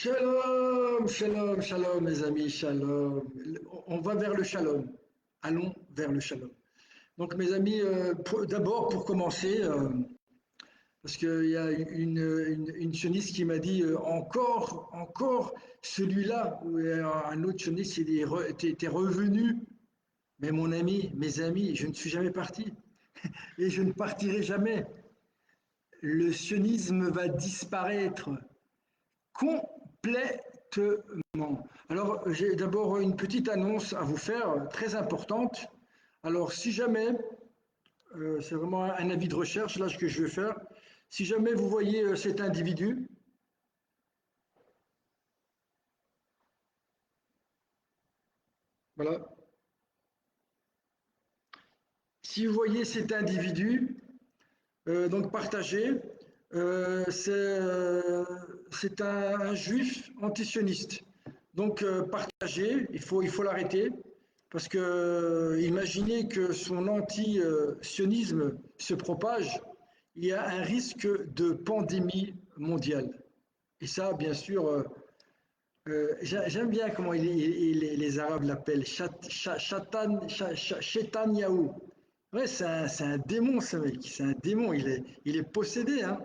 Shalom, shalom, shalom, mes amis, shalom. On va vers le shalom. Allons vers le shalom. Donc, mes amis, d'abord, pour commencer, parce qu'il y a une sioniste qui m'a dit encore celui-là, ou un autre sioniste était revenu. Mais mon ami, mes amis, je ne suis jamais parti et je ne partirai jamais. Le sionisme va disparaître complètement. Alors, j'ai d'abord une petite annonce à vous faire, très importante. Alors, si jamais, c'est vraiment un avis de recherche, là, ce que je vais faire, si jamais vous voyez cet individu, voilà, si vous voyez cet individu, donc partagé, c'est un juif antisioniste. Donc partagé, il faut l'arrêter, parce que imaginez que son anti-sionisme se propage, il y a un risque de pandémie mondiale. Et ça, bien sûr, j'aime bien comment les Arabes l'appellent, Shaitan Yahou. Ouais, c'est un démon, ce mec. C'est un démon. Il est possédé, hein.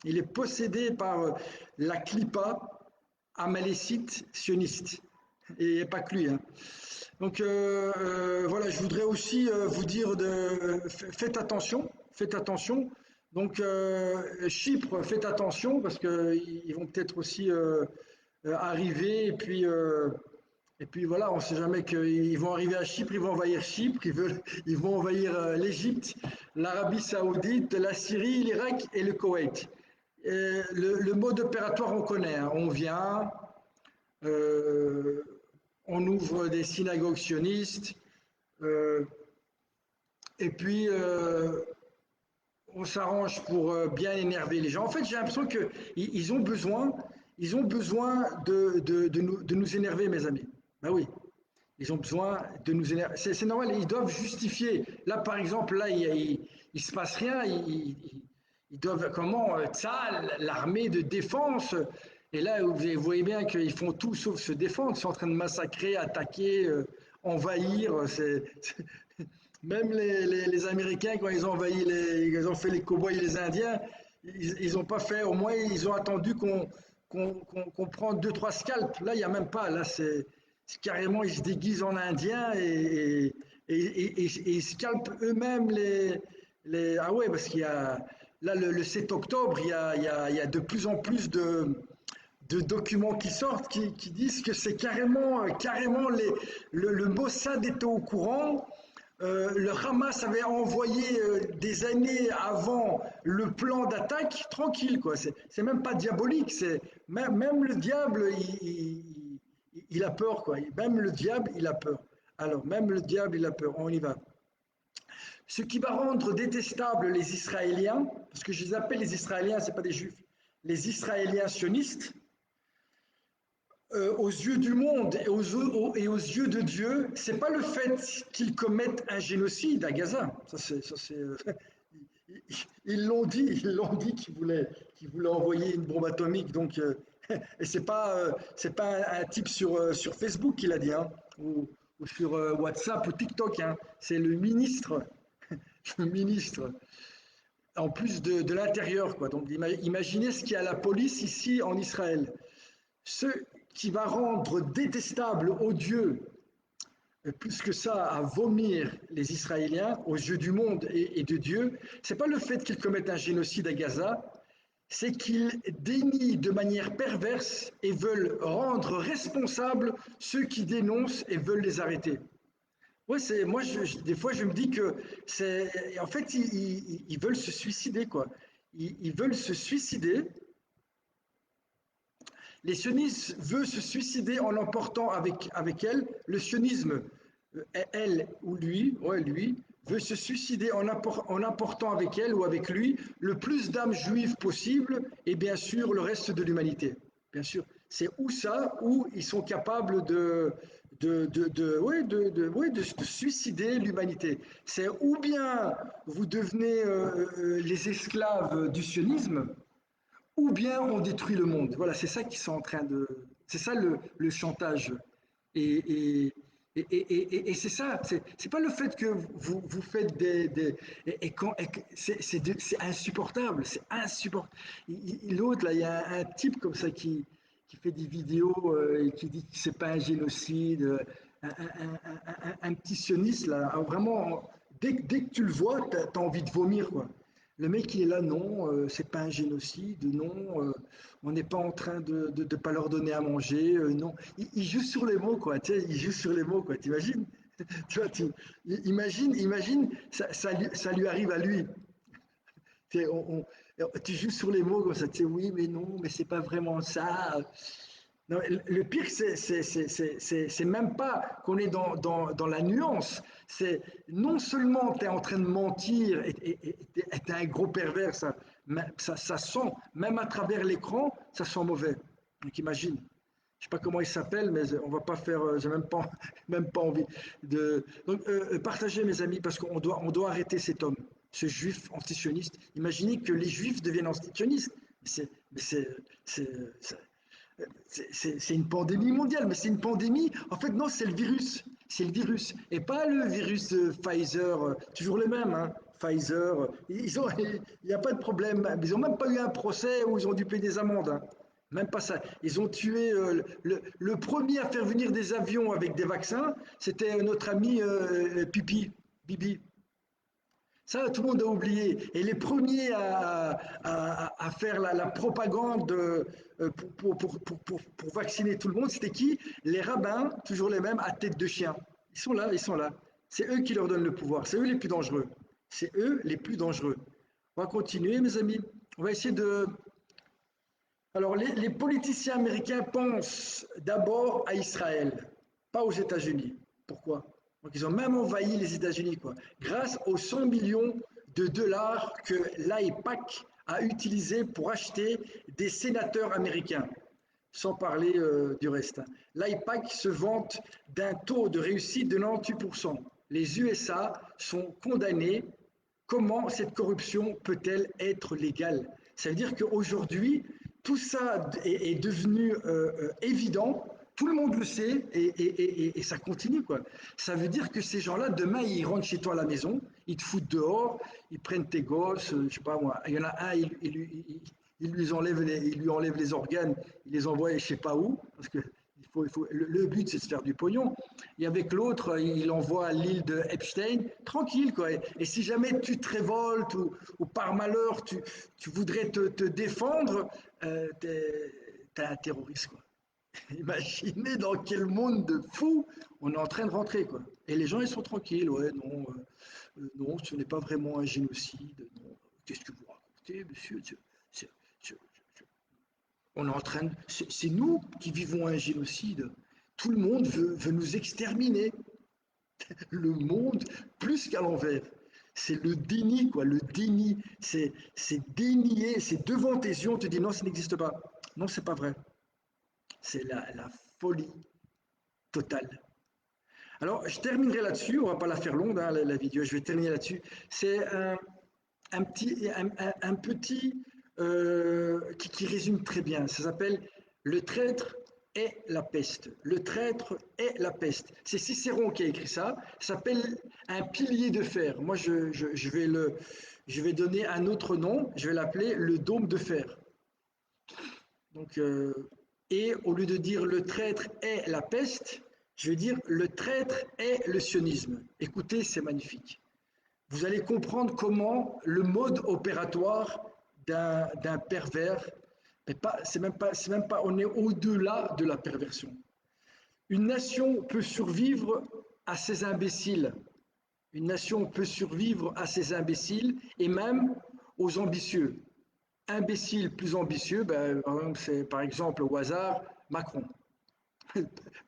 Il est possédé par la clipa amalécite sioniste. Et il n'y a pas que lui, hein. Donc voilà, je voudrais aussi vous dire faites attention, faites attention. Donc Chypre, faites attention parce qu'ils vont peut-être aussi arriver et puis voilà, on ne sait jamais qu'ils vont arriver à Chypre, ils vont envahir Chypre, ils vont envahir l'Égypte, l'Arabie Saoudite, la Syrie, l'Irak et le Koweït. Le mode opératoire, on connaît, hein. On vient, euh, on ouvre des synagogues sionistes, euh, et puis on s'arrange pour bien énerver les gens. En fait, j'ai l'impression qu'ils ont besoin de nous énerver, mes amis. Ben oui, ils ont besoin de nous énerver. C'est normal, ils doivent justifier. Là, par exemple, là, il se passe rien. Ils doivent, comment, ça, l'armée de défense. Et là, vous voyez bien qu'ils font tout sauf se défendre. Ils sont en train de massacrer, attaquer, envahir. Même les Américains, quand ils ont envahi, ils ont fait les cow-boys et les Indiens, ils n'ont pas fait, au moins ils ont attendu qu'on prenne deux, trois scalps. Là, il n'y a même pas. Là, c'est carrément, ils se déguisent en Indiens et ils scalpent eux-mêmes Ah ouais, parce qu'il y a. Là, le 7 octobre, il y a de plus en plus de documents qui sortent qui disent que c'est carrément le Mossad était au courant. Le Hamas avait envoyé des années avant le plan d'attaque, tranquille, quoi. C'est même pas diabolique, même le diable, il a peur, quoi. Même le diable, il a peur. Alors, même le diable, il a peur. On y va. Ce qui va rendre détestables les Israéliens, parce que je les appelle les Israéliens, c'est pas des Juifs, les Israéliens sionistes, aux yeux du monde et aux yeux de Dieu, c'est pas le fait qu'ils commettent un génocide à Gaza. Ils l'ont dit qu'ils voulaient envoyer une bombe atomique. Donc, et c'est pas un type sur Facebook qui l'a dit, hein, ou sur WhatsApp ou TikTok, hein. C'est le ministre, en plus de l'intérieur, quoi. Donc, imaginez ce qu'il y a à la police ici en Israël. Ce qui va rendre détestable, odieux, plus que ça, à vomir les Israéliens aux yeux du monde et de Dieu, c'est pas le fait qu'ils commettent un génocide à Gaza, c'est qu'ils dénient de manière perverse et veulent rendre responsables ceux qui dénoncent et veulent les arrêter. Ouais, moi, des fois, je me dis que en fait, ils veulent se suicider, quoi. Ils veulent se suicider. Les sionistes veulent se suicider en emportant avec elle. Le sionisme, elle ou lui, ouais, lui, veut se suicider en emportant avec elle ou avec lui le plus d'âmes juives possible et bien sûr le reste de l'humanité. Bien sûr, c'est ou ça, ou ils sont capables de suicider l'humanité. C'est ou bien vous devenez les esclaves du sionisme, ou bien on détruit le monde. Voilà, c'est ça qu'ils sont en train de. C'est ça le chantage. Et, et c'est ça, c'est pas le fait que vous faites c'est insupportable, c'est insupportable. L'autre, là, il y a un type comme ça qui fait des vidéos et qui dit que c'est pas un génocide, un petit sioniste, là, vraiment, dès que tu le vois, t'as envie de vomir, quoi. Le mec, il est là, non, c'est pas un génocide, non, on n'est pas en train de pas leur donner à manger, non. Il joue sur les mots, quoi, tu sais, il joue sur les mots, quoi, t'imagines? Tu vois, imagine, ça lui arrive à lui. Tu sais, tu joues sur les mots comme ça, tu sais, oui, mais non, mais c'est pas vraiment ça. Non, le pire, c'est même pas qu'on est dans la nuance. C'est non seulement tu es en train de mentir et tu es un gros pervers, ça sent, même à travers l'écran, ça sent mauvais. Donc imagine. Je sais pas comment il s'appelle, mais on va pas faire. J'ai même pas, même pas envie de. Donc partagez, mes amis, parce qu'on doit arrêter cet homme, ce juif antisioniste. Imaginez que les juifs deviennent antisionistes. C'est, c'est, c'est, c'est une pandémie mondiale, mais c'est une pandémie. En fait, non, c'est le virus. C'est le virus. Et pas le virus Pfizer, toujours le même. Hein, Pfizer, il n'y a pas de problème. Ils n'ont même pas eu un procès où ils ont dû payer des amendes. Hein. Même pas ça. Ils ont tué le premier à faire venir des avions avec des vaccins, c'était notre ami Pipi, Bibi. Ça, tout le monde a oublié. Et les premiers à faire la propagande pour vacciner tout le monde, c'était qui? Les rabbins, toujours les mêmes, à tête de chien. Ils sont là, ils sont là. C'est eux qui leur donnent le pouvoir. C'est eux les plus dangereux. C'est eux les plus dangereux. On va continuer, mes amis. On va essayer de... Alors, les politiciens américains pensent d'abord à Israël, pas aux États-Unis. Pourquoi? Donc, ils ont même envahi les États-Unis, quoi, grâce aux 100 millions de dollars que l'AIPAC a utilisés pour acheter des sénateurs américains, sans parler du reste. L'AIPAC se vante d'un taux de réussite de 98%. Les USA sont condamnés. Comment cette corruption peut-elle être légale? Ça veut dire qu'aujourd'hui, tout ça est devenu évident, tout le monde le sait et ça continue. Quoi. Ça veut dire que ces gens-là, demain, ils rentrent chez toi à la maison, ils te foutent dehors, ils prennent tes gosses, je sais pas moi, il y en a un, il lui enlève les organes, il les envoie je sais pas où, parce que le but, c'est de faire du pognon. Et avec l'autre, il envoie à l'île de Epstein, tranquille, quoi. Et si jamais tu te révoltes ou par malheur, tu voudrais te défendre, t'es un terroriste, quoi. Imaginez dans quel monde de fou on est en train de rentrer, quoi. Et les gens, ils sont tranquilles, ouais, non, non, ce n'est pas vraiment un génocide, non. Qu'est-ce que vous racontez, monsieur? C'est- c'est- on est en train de... C'est nous qui vivons un génocide. Tout le monde veut nous exterminer. Le monde, plus qu'à l'envers. C'est le déni, quoi, le déni. C'est dénier, c'est devant tes yeux, on te dit non, ça n'existe pas. Non, c'est pas vrai. C'est la folie totale. Alors, je terminerai là-dessus, on va pas la faire longue, hein, la vidéo, je vais terminer là-dessus. C'est un petit qui résume très bien. Ça s'appelle Le traître est la peste. Le traître est la peste. C'est Cicéron qui a écrit ça. Ça s'appelle un pilier de fer. Moi, je vais donner un autre nom. Je vais l'appeler le dôme de fer. Donc, et au lieu de dire le traître est la peste, je vais dire le traître est le sionisme. Écoutez, c'est magnifique. Vous allez comprendre comment le mode opératoire d'un pervers, c'est même pas, on est au-delà de la perversion. Une nation peut survivre à ces imbéciles. Une nation peut survivre à ces imbéciles et même aux ambitieux. Imbécile plus ambitieux, ben, c'est par exemple au hasard Macron.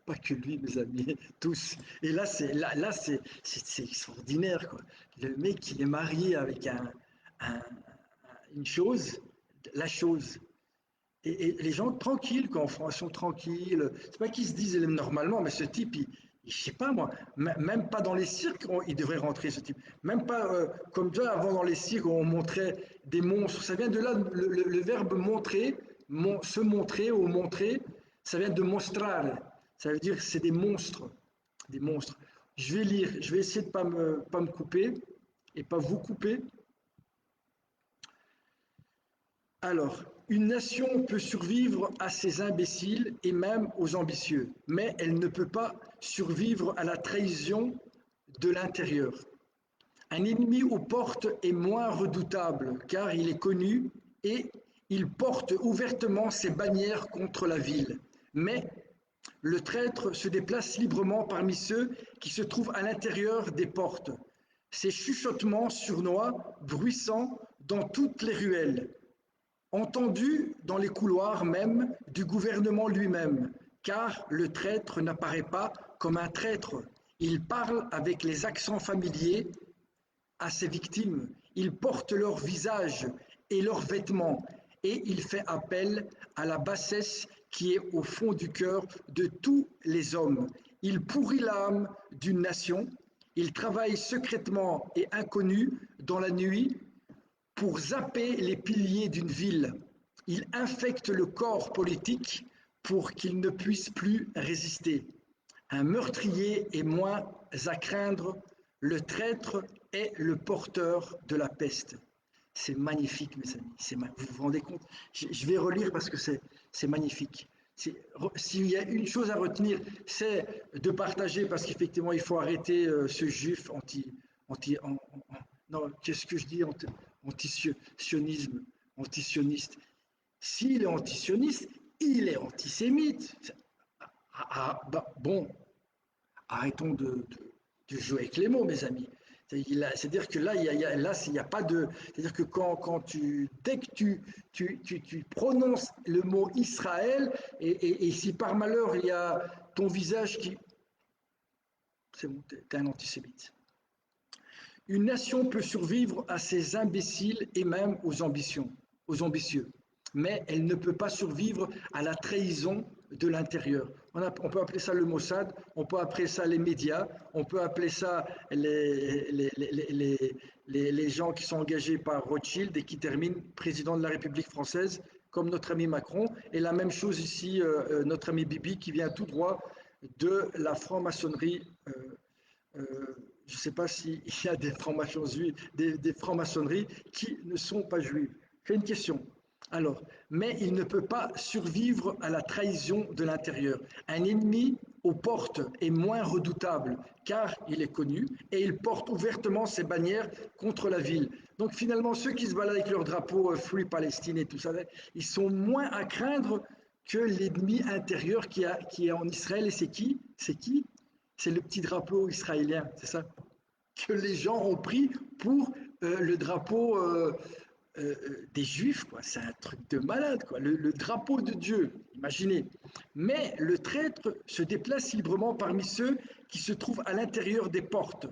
Pas que lui, mes amis, tous. Et là, c'est extraordinaire, quoi. Le mec, il est marié avec un- une chose, la chose. Et les gens tranquilles, quoi, en France, sont tranquilles. C'est pas qu'ils se disent normalement, mais ce type, Je sais pas moi, même pas dans les cirques, il devrait rentrer ce type. Même pas comme déjà avant dans les cirques où on montrait des monstres. Ça vient de là, le verbe montrer, se montrer ou montrer, ça vient de mostrare. Ça veut dire que c'est des monstres. Des monstres. Je vais lire, je vais essayer de pas me couper et pas vous couper. Alors, une nation peut survivre à ses imbéciles et même aux ambitieux, mais elle ne peut pas survivre à la trahison de l'intérieur. Un ennemi aux portes est moins redoutable car il est connu et il porte ouvertement ses bannières contre la ville. Mais le traître se déplace librement parmi ceux qui se trouvent à l'intérieur des portes. Ses chuchotements sournois, bruissants dans toutes les ruelles, entendu dans les couloirs même du gouvernement lui-même, car le traître n'apparaît pas comme un traître. Il parle avec les accents familiers à ses victimes, il porte leur visage et leurs vêtements, et il fait appel à la bassesse qui est au fond du cœur de tous les hommes. Il pourrit l'âme d'une nation, il travaille secrètement et inconnu dans la nuit pour zapper les piliers d'une ville. Il infecte le corps politique pour qu'il ne puisse plus résister. Un meurtrier est moins à craindre, le traître est le porteur de la peste. C'est magnifique, mes amis. Vous vous rendez compte? Je vais relire parce que c'est magnifique. S'il y a une chose à retenir, c'est de partager, parce qu'effectivement, il faut arrêter ce juif anti non, qu'est-ce que je dis anti-sionisme, anti-sioniste. S'il est anti-sioniste, il est antisémite. Bah, bon, arrêtons de jouer avec les mots, mes amis. C'est-à-dire que là, il n'y a pas de. C'est-à-dire que dès que tu prononces le mot Israël, et si par malheur il y a ton visage qui. C'est bon, t'es un antisémite. Une nation peut survivre à ses imbéciles et même aux ambitieux, mais elle ne peut pas survivre à la trahison de l'intérieur. On peut appeler ça le Mossad, on peut appeler ça les médias, on peut appeler ça les gens qui sont engagés par Rothschild et qui terminent président de la République française, comme notre ami Macron, et la même chose ici, notre ami Bibi qui vient tout droit de la franc-maçonnerie. Je ne sais pas s'il y a des francs-maçonneries qui ne sont pas juives. J'ai une question. Alors, mais il ne peut pas survivre à la trahison de l'intérieur. Un ennemi aux portes est moins redoutable car il est connu et il porte ouvertement ses bannières contre la ville. Donc finalement, ceux qui se baladent avec leur drapeau Free Palestine et tout ça, ils sont moins à craindre que l'ennemi intérieur qui est en Israël. Et c'est qui? C'est qui? C'est le petit drapeau israélien, c'est ça? Que les gens ont pris pour le drapeau des Juifs, quoi. C'est un truc de malade, quoi. Le drapeau de Dieu, imaginez. Mais le traître se déplace librement parmi ceux qui se trouvent à l'intérieur des portes.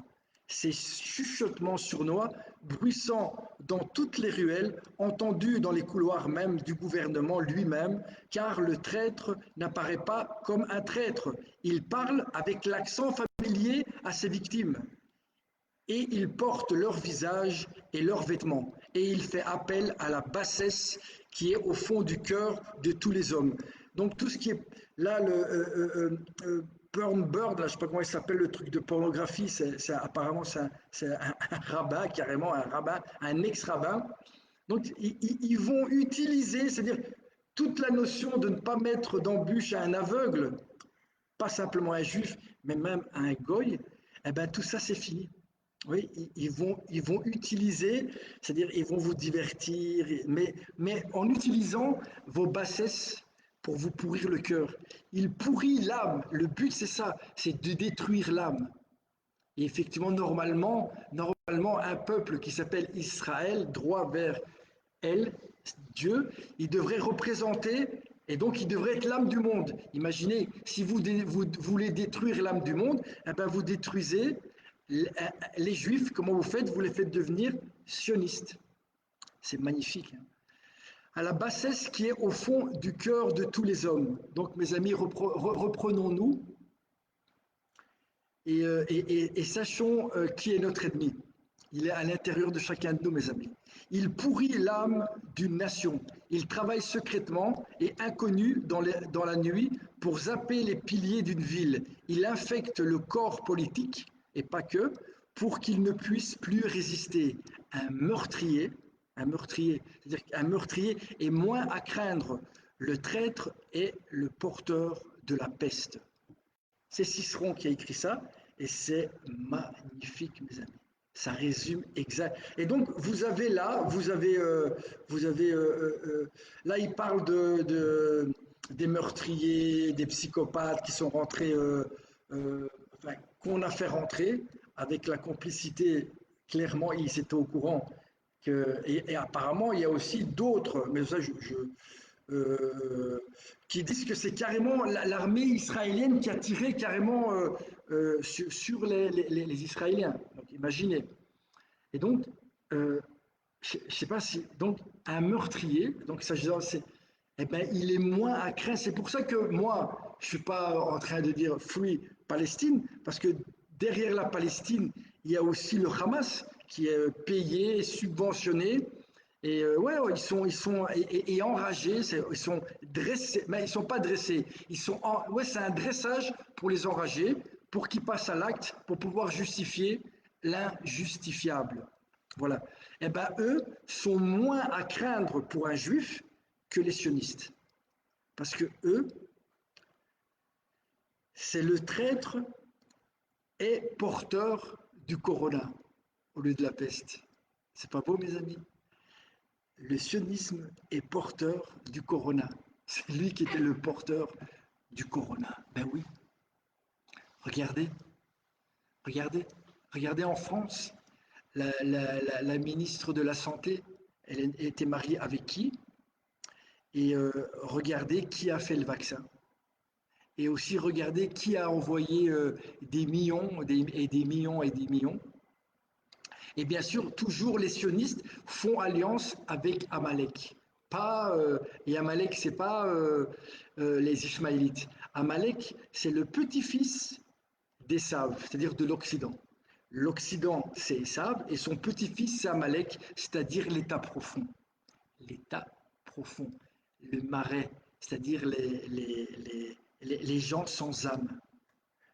Ces chuchotements sournois, bruissants dans toutes les ruelles, entendus dans les couloirs même du gouvernement lui-même, car le traître n'apparaît pas comme un traître. Il parle avec l'accent familier à ses victimes et il porte leur visage et leurs vêtements, et il fait appel à la bassesse qui est au fond du cœur de tous les hommes. Donc tout ce qui est là, Burn Bird, là, je ne sais pas comment il s'appelle, le truc de pornographie, apparemment c'est un rabbin, carrément un rabbin, un ex-rabbin. Donc ils vont utiliser, c'est-à-dire toute la notion de ne pas mettre d'embûche à un aveugle, pas simplement à un juif, mais même à un goy, eh ben tout ça c'est fini. Oui, ils vont utiliser, c'est-à-dire ils vont vous divertir, mais en utilisant vos bassesses pour vous pourrir le cœur. Ils pourrissent l'âme. Le but, c'est ça, c'est de détruire l'âme. Et effectivement, normalement, un peuple qui s'appelle Israël, droit vers elle, Dieu, il devrait représenter, et donc il devrait être l'âme du monde. Imaginez, si vous voulez détruire l'âme du monde, eh ben vous détruisez les Juifs. Comment vous faites? Vous les faites devenir sionistes. C'est magnifique. Hein. À la bassesse qui est au fond du cœur de tous les hommes. Donc, mes amis, reprenons-nous. Et sachons qui est notre ennemi. Il est à l'intérieur de chacun de nous, mes amis. Il pourrit l'âme d'une nation. Il travaille secrètement et inconnu dans la nuit pour zapper les piliers d'une ville. Il infecte le corps politique, et pas que, pour qu'il ne puisse plus résister. Un meurtrier, c'est-à-dire qu'un meurtrier est moins à craindre. Le traître est le porteur de la peste. C'est Cicéron qui a écrit ça, et c'est magnifique, mes amis. Ça résume exact. Et donc, là, il parle des meurtriers, des psychopathes qui sont rentrés, enfin, qu'on a fait rentrer avec la complicité. Clairement, ils étaient au courant et apparemment, il y a aussi d'autres, mais ça, euh, qui disent que c'est carrément l'armée israélienne qui a tiré carrément sur les Israéliens. Donc imaginez. Et donc, je ne sais pas si. Donc, un meurtrier, donc eh ben, il est moins à craindre. C'est pour ça que moi, je ne suis pas en train de dire Free Palestine, parce que derrière la Palestine, il y a aussi le Hamas qui est payé, subventionné. Et ouais, ouais, et enragés, ils sont dressés, mais ils ne sont pas dressés. Ouais, c'est un dressage pour les enrager, pour qu'ils passent à l'acte, pour pouvoir justifier l'injustifiable. Voilà. Eh ben, eux sont moins à craindre pour un juif que les sionistes. Parce que eux, c'est le traître est porteur du corona au lieu de la peste. C'est pas beau, mes amis? Le sionisme est porteur du corona. C'est lui qui était le porteur du corona. Ben oui, regardez, regardez, regardez en France, la ministre de la Santé, elle était mariée avec qui? Et regardez qui a fait le vaccin. Et aussi regardez qui a envoyé des millions et des millions et des millions. Et bien sûr, toujours les sionistes font alliance avec Amalek. Pas, et Amalek, c'est pas les Ishmaélites. Amalek, c'est le petit-fils d'Esav, c'est-à-dire de l'Occident. L'Occident, c'est Esav, et son petit-fils, c'est Amalek, c'est-à-dire l'état profond. L'état profond, le marais, c'est-à-dire les gens sans âme.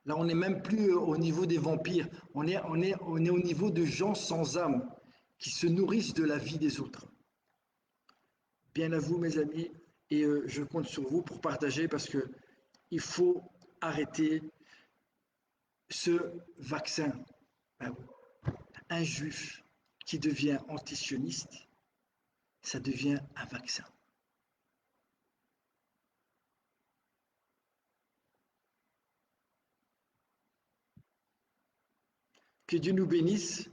Là, on n'est même plus au niveau des vampires, on est au niveau de gens sans âme qui se nourrissent de la vie des autres. Bien à vous, mes amis, et je compte sur vous pour partager parce que il faut arrêter ce vaccin. Ben, un juif qui devient antisioniste, ça devient un vaccin. Que Dieu nous bénisse.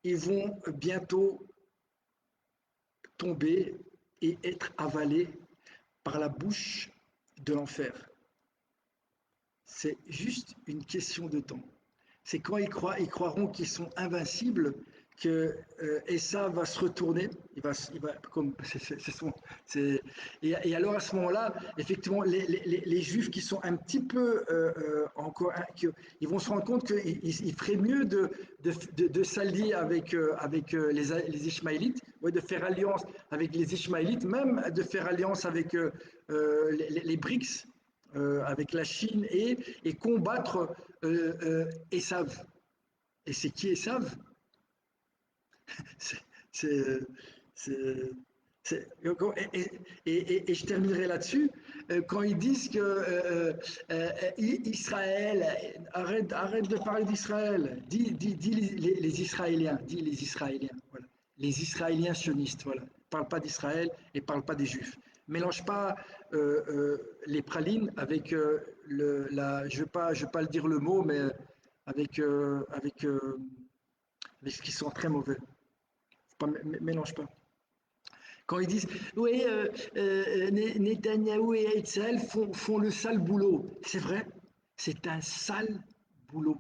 Ils vont bientôt tomber et être avalés par la bouche de l'enfer. C'est juste une question de temps. C'est quand ils croiront qu'ils sont invincibles que Essa va se retourner. Comme c'est son, et alors à ce moment-là, effectivement, les Juifs qui sont un petit peu encore, ils vont se rendre compte qu'il ferait mieux de s'allier avec les Ishmaélites, ouais, de faire alliance avec les Ishmaélites, même de faire alliance avec les BRICS, avec la Chine et combattre Esav. Et c'est qui Esav? C'est, c'est, c'est, et je terminerai là-dessus. Quand ils disent que Israël, arrête de parler d'Israël, dis les Israéliens, dis les Israéliens, voilà. Les Israéliens sionistes, voilà. Parle pas d'Israël et parle pas des Juifs. Mélange pas les pralines avec je vais pas le dire le mot, mais avec ce qui sont très mauvais. Pas, mélange pas. Quand ils disent, oui, Netanyahou et Hetzal font le sale boulot. C'est vrai, c'est un sale boulot.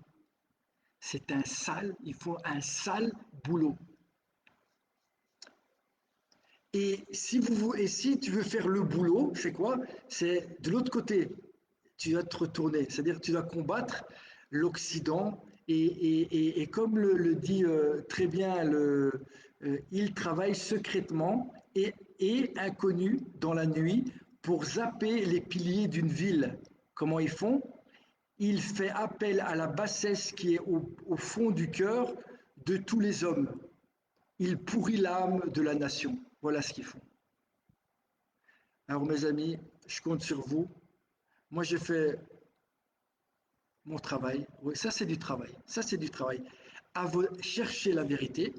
C'est un sale, ils font un sale boulot. Et si tu veux faire le boulot, c'est quoi? C'est de l'autre côté. Tu vas te retourner, c'est-à-dire tu vas combattre l'Occident. Et comme le dit très bien, il travaille secrètement et inconnu dans la nuit pour zapper les piliers d'une ville. Comment ils font? Il fait appel à la bassesse qui est au fond du cœur de tous les hommes. Il pourrit l'âme de la nation. Voilà ce qu'ils font. Alors mes amis, je compte sur vous. Moi, j'ai fait mon travail. Oui, ça c'est du travail. Ça c'est du travail. Chercher la vérité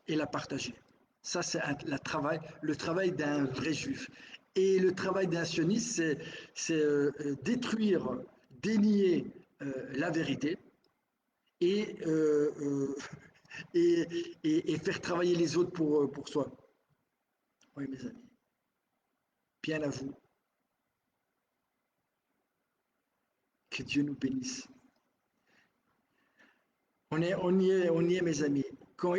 et la partager. Ça c'est le travail d'un vrai juif. Et le travail d'un sioniste, c'est détruire, dénier la vérité et, et, et, faire travailler les autres pour soi. Oui, mes amis. Bien à vous. Que Dieu nous bénisse. On y est, mes amis. Quand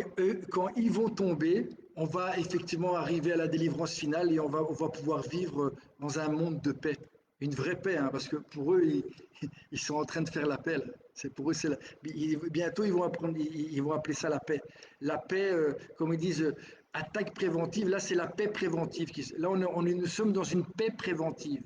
ils vont tomber, on va effectivement arriver à la délivrance finale et on va pouvoir vivre dans un monde de paix. Une vraie paix, hein, parce que pour eux, ils sont en train de faire l'appel. C'est pour eux, bientôt ils vont apprendre, ils vont appeler ça la paix. La paix, comme ils disent, attaque préventive. Là, c'est la paix préventive. Là, nous sommes dans une paix préventive.